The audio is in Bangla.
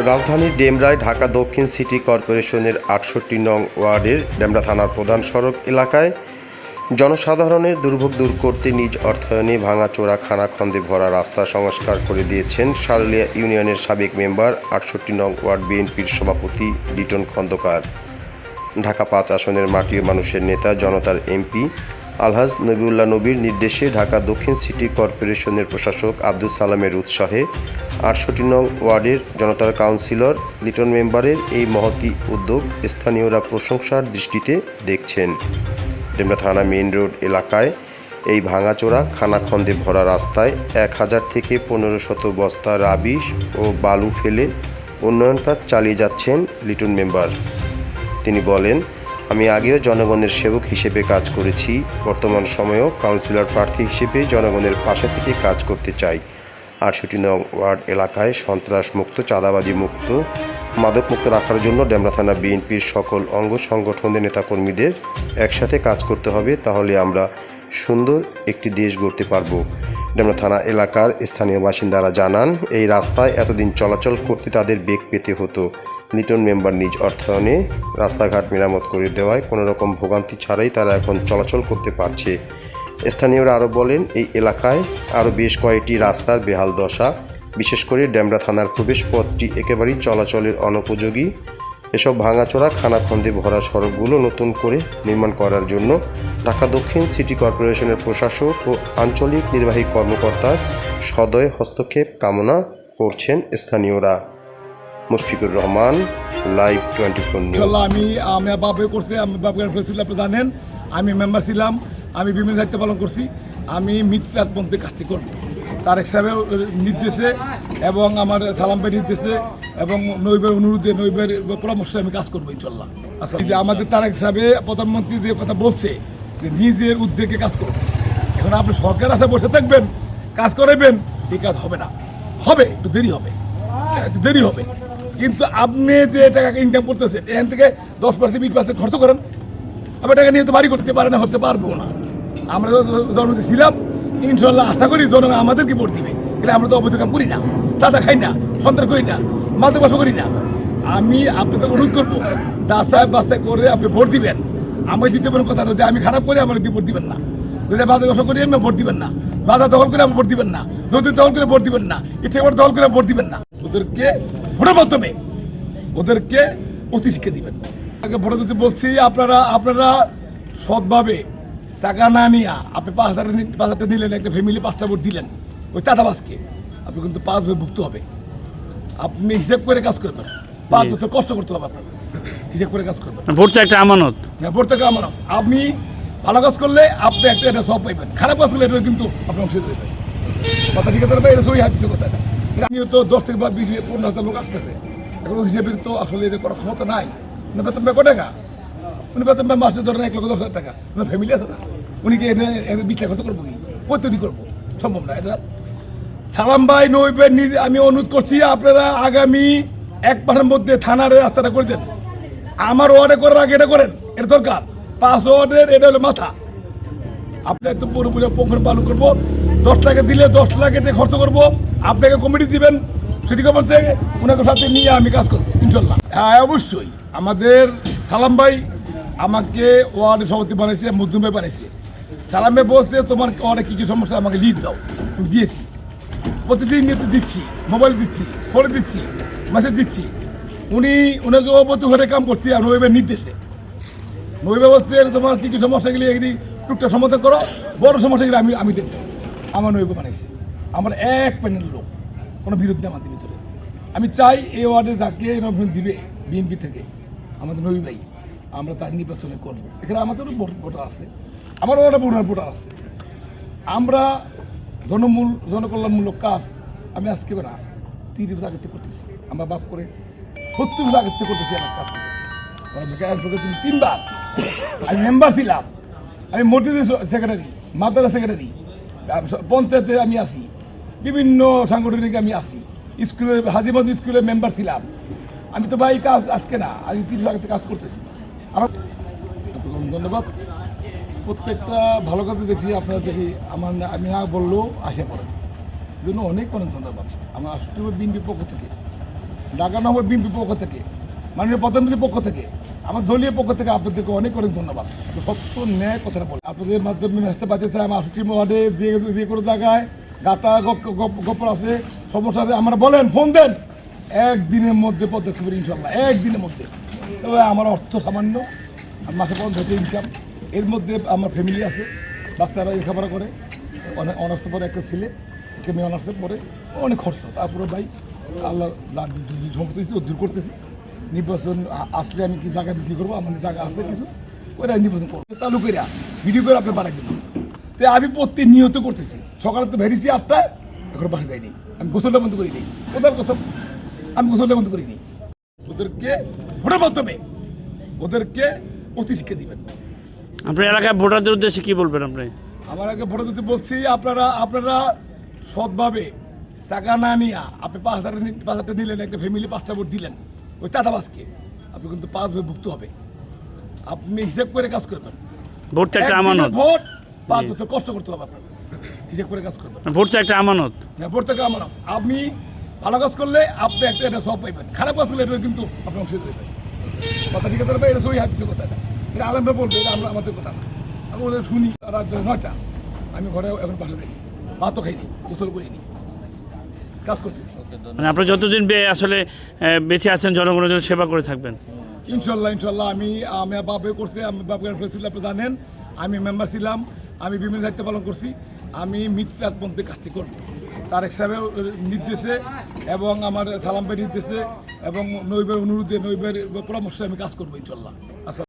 রাজধানীর ডেমরায় ঢাকা দক্ষিণ সিটি কর্পোরেশনের ৬৮ নং ওয়ার্ডের ডেমরা থানার প্রধান সড়ক এলাকায় জনসাধারণের দুর্ভোগ দূর করতে নিজ অর্থায়নে ভাঙাচোরা খানাখন্দে ভরা রাস্তা সংস্কার করে দিয়েছেন শারুলিয়া ইউনিয়নের সাবেক মেম্বার ৬৮ নং ওয়ার্ড বিএনপির সভাপতি লিটন খন্দকার। ঢাকা ৫ আসনের মাটি ও মানুষের নেতা জনতার এমপি আলহাজ নবিউল্লাহ নবীর নির্দেশে ঢাকা দক্ষিণ সিটি কর্পোরেশনের প্রশাসক আব্দুল সালামের উৎসাহে ৬৮ নং ওয়ার্ডের জনতার কাউন্সিলর লিটন মেম্বারের এই মহতী উদ্যোগ স্থানীয়রা প্রশংসার দৃষ্টিতে দেখছেন। ডেমরা থানা মেইন রোড এলাকায় এই ভাঙাচোরা খানাখন্দে ভরা রাস্তায় ১,০০০ থেকে ১৫০০ বস্তা রাবিশ ও বালু ফেলে উন্নয়ন কাজ চালিয়ে যাচ্ছেন লিটন মেম্বার। তিনি বলেন, আমি আগেও জনগণের সেবক হিসেবে কাজ করেছি, বর্তমান সময়েও কাউন্সিলর প্রার্থী হিসেবে জনগণের পাশে থেকে কাজ করতে চাই। ৬৮ নং ওয়ার্ড এলাকায় সন্ত্রাসমুক্ত, চাঁদাবাজি মুক্ত, মাদকমুক্ত রাখার জন্য ডেমরা থানা বিএনপির সকল অঙ্গ সংগঠনের নেতাকর্মীদের একসাথে কাজ করতে হবে, তাহলে আমরা সুন্দর একটি দেশ গড়তে পারব। ডেমরা থানা এলাকার স্থানীয় বাসিন্দারা জানান, এই রাস্তায় এতদিন চলাচল করতে তাদের বেগ পেতে হতো। লিটন মেম্বার নিজ অর্থায়নে রাস্তাঘাট মেরামত করে দেওয়ায় কোনো রকম ভোগান্তি ছাড়াই তারা এখন চলাচল করতে পারছে। স্থানীয়রা আরও বলেন, এই এলাকায় আরও বেশ কয়েকটি রাস্তার বেহাল দশা, বিশেষ করে ডেমরা থানার প্রবেশ পথটি একেবারেই চলাচলের অনুপযোগী। এসব ভাঙাচোরা খানাখন্দে ভরা সড়কগুলো নতুন করে নির্মাণ করার জন্য ঢাকা দক্ষিণ সিটি কর্পোরেশনের প্রশাসক ও আঞ্চলিক নির্বাহী কর্মকর্তার সদয় হস্তক্ষেপ কামনা করছেন স্থানীয়রা। Mushfiqur Rahman, live 24 news. আমি বাপে করছি, আমি বাপের ছিল, আপনি জানেন আমি মেম্বার ছিলাম, আমি বিভিন্ন দায়িত্ব পালন করছি। আমি মিত্রাতপন্থী কাজটি করব তারেক সাহেবের নির্দেশে এবং আমার সালাম ভাইয়ের নির্দেশে এবং নইবের অনুরোধে, নইবের পরামর্শে আমি কাজ করবো ইনশাল্লাহ। আচ্ছা, যে আমাদের তারেক সাহেব প্রধানমন্ত্রী যে কথা বলছে যে নিজের উদ্যোগে কাজ করবে, এখন আপনি সরকার আসে বসে থাকবেন, কাজ করাবেন, এই কাজ হবে না। হবে, একটু দেরি হবে, একটু দেরি হবে, কিন্তু আপনি যে টাকা ইনকাম করতেছেন এখান থেকে 10% 20% খরচ করেন, আপনি টাকা নিয়ে তো বাড়ি করতে পারে না, হতে পারবো না। আমরা জনগণ ছিলাম, ইনশাল্লাহ আশা করি জনগণ আমাদেরকে ভোট দিবে। কিন্তু আমরা তো অবৈধ কাম করি না, চাঁদা খাই না, সন্ত্রাস করি না, মাদক বাসা করি না। আমি আপনাদের অনুরোধ করবো, যাচাই বাছাই করে আপনি ভোট দিবেন। আমাকে দিতে পারেন কথা, যদি আমি খারাপ করি আমার ভোট দিবেন না, যদি মাদক বাসা করি আমি ভোট দিবেন না, বাজার দখল করে ভোট দিবেন না, নদী দখল করে ভোট দিবেন না, ইচ্ছে দখল করে ভোট দিবেন না। ওদেরকে ভোটের মাধ্যমে ওদেরকে অতি শিক্ষা দিবেন। ভোট দিতে বলছি, আপনারা সৎভাবে টাকা না নিয়ে আপনি ৫,০০০ নিলেন, একটা ফ্যামিলি 5টা ভোট দিলেন, ওই চাঁদাবাজকে আপনি কিন্তু 5 বছর ভুগতে হবে। আপনি হিসেব করে কাজ করবেন, 5 বছর কষ্ট করতে হবে, আপনার হিসেব করে কাজ করবেন। ভোটটা একটা আমানত, ভোটটা একটা আমানত। আপনি ভালো কাজ করলে আপনি একটা সব পাইবেন, খারাপ কাজ করলে এটা কিন্তু আপনার অংশ দেবেন। কথা ঠিক আছে, এটা সই হাত দিচ্ছে কথাটা। আমিও তো 10 থেকে 15,000 লোক আসতেছে, এখন হিসেবে তো আসলে এটা করার ক্ষমতা নাই। বেতন পায় কত টাকা? উনি বেতন পায় মাসে ধরেন 1,10,000 টাকা। উনার ফ্যামিলি আছে না, উনি কি এনে 20 লাখ খরচ করবো? কি কই তৈরি করবো? সম্ভব না এটা। সালাম ভাই, নইবের নিজে আমি অনুরোধ করছি, আপনারা আগামী 1 মাসের মধ্যে থানার রাস্তাটা করে দেন। আমার ওয়ার্ডে করার আগে এটা করেন, এটা দরকার। 5 ওয়ার্ডের এটা হলো মাথা। আপনার তো পুরোপুরি পোখর পালন করবো, 10 টাকা দিলে 10 লাখ এটা খরচ করবো। আপনাকে কমিটি দিবেন সিটি গভর্নমেন্ট থেকে, ওনাকে সাথে নিয়ে আমি কাজ করবো ইনশাল্লাহ। হ্যাঁ, অবশ্যই আমাদের সালাম ভাই আমাকে ওয়ার্ডে সভাপতি বানাইছে, মধ্যম ভাই বানাইছে। সালাম ভাই বলছে, তোমার ওয়ার্ডে কী কী সমস্যা আমাকে লিড দাও, আমি দিয়েছি। প্রতিদিন নিতে দিচ্ছি, মোবাইল দিচ্ছি, ফোনে দিচ্ছি, মেসেজ দিচ্ছি। ওনাকে অবত ঘরে কাম করছি আর নইবের নির্দেশে। নইবে বলছে, তোমার কী কী সমস্যাগুলি এগুলি টুকটাক সমাধান করো, বড় সমস্যাগুলি আমি দেখতাম। আমার নইবে বানাইছে, আমার এক প্যানেল লোক, কোনো বিরোধ নেই আমাদের ভিতরে। আমি চাই এই ওয়ার্ডে যাকে নমিনেশন দিবে বিএনপি থেকে, আমাদের নবী ভাই, আমরা তার নির্বাচনে করবো। এখানে আমাদেরও ভোটার আছে, আমারও একটা ভোটার আছে। আমরা জনকল্যাণমূলক কাজ আমি আজকে না 30 বছর আগের থেকে করতেছি, আমরা বাপ করে 70 বছর আগের থেকে করতেছি, আমার কাজ করতেছি। 3বার আমি মেম্বার ছিলাম, আমি মসজিদের সেক্রেটারি, মাদ্রাসা সেক্রেটারি, পঞ্চায়েতে আমি আসি, বিভিন্ন সাংগঠনিক আমি আসি, স্কুলের হাজিমদ স্কুলের মেম্বার ছিলাম। আমি তো ভাই কাজ আজকে না, আমি 30 বছর আগে কাজ করতেছি। আমার ধন্যবাদ। প্রত্যেকটা ভালো কাজে দেখছি, আপনারা দেখি আমি না বললেও আসে পড়েন, জন্য অনেক ধন্যবাদ। আমার ৬৮ বিএনপির পক্ষ থেকে ঢাকা নগর বিএনপির পক্ষ থেকে, মাননীয় প্রধানমন্ত্রীর পক্ষ থেকে, আমার দলীয় পক্ষ থেকে আপনাদেরকে অনেক অনেক ধন্যবাদ। সত্য ন্যায় কথাটা বলে আপনাদের মাধ্যমে মেসেজটা পাঠিয়েছে। আমার 68 ওয়ার্ডে যে কোনো জায়গায় গাতা গপ্প আছে, সমস্যা আছে, আমরা বলেন, ফোন দেন, একদিনের মধ্যে পদক্ষেপ ইনশাল্লাহ, একদিনের মধ্যে। তবে আমার অর্থ সামান্য, মাসে 50 ইনকাম, এর মধ্যে আমার ফ্যামিলি আছে, বাচ্চারা লেখাপড়া করে, অনেক অনার্সে পরে একটা ছেলে, একটা মেয়ে অনার্সে পরে, অনেক খরচ। তারপরে ভাই আল্লাহ সম্পত্তি দূর করতেছি। নির্বাচন আসলে আমি কি জায়গা বিক্রি করবো, আমার জায়গা আছে কিছু, ওরা নির্বাচন করবো চালু করে ভিডিও করে আপনি বাড়াই দেবেন। তো আমি নিয়ত করতেছি, সকালে তো বেরিয়েছি 8টায়, এখন বাসা যাইনি, আমি গোসলটা বন্ধ করিনি। ওদের কথা আমি গোসলটা বন্ধ করিনি। ওদেরকে ভোটের মাধ্যমে ওদেরকে অতি শিক্ষা দিবেন। আপনার এলাকায় ভোটারদের উদ্দেশ্যে কি বলবেন আপনি? আমার আগে ভোটার দিতে বলছি, আপনারা সৎভাবে টাকা না নিয়ে আপনি 5,000 নিলেন, একটা ফ্যামিলি 5টা ভোট দিলেন, ওই চাঁদাবাজকে আপনি কিন্তু 5 বছর ভুগতে হবে। আপনি হিসাব করে কাজ করবেন। ভোট তো একটা আমানত। ভোট 5 বছর কষ্ট করতে হবে আপনার, হিসাব করে কাজ করবেন। ভোট তো একটা আমানত। হ্যাঁ, ভোট থেকে আমানত। আপনি ভালো কাজ করলে আপনি একটা সব পাইবেন, খারাপ কাজ করলে এটা কিন্তু আপনি অংশ দেবেন। কথা ঠিক আছে ভাই, এটা সই হাত দিচ্ছে কথাটা, এটা আলমরা বলবে, এটা আমরা আমাদের কথা না। আমি ওদের শুনি রাত 9টা, আমি ঘরে এখন বাসা যাই, ভাতও খাইনি, গোসল করিনি, কাজ করতেছি। মানে আপনি যতদিন আসলে বেঁচে আছেন জনগণের জন্য সেবা করে থাকবেন ইনশাল্লাহ। আমি বাপে করছি, আমি বাপের ছিল, আপনি জানেন, আমি মেম্বার ছিলাম, আমি বিভিন্ন দায়িত্ব পালন করছি। আমি মৃত্যুপন্থী কাজটি করব তারেক সাহেবের নির্দেশে এবং আমার সালাম ভাইয়ের নির্দেশে এবং নৈবের অনুরোধে, নৈবের পরামর্শে আমি কাজ করবো ইনশাল্লাহ।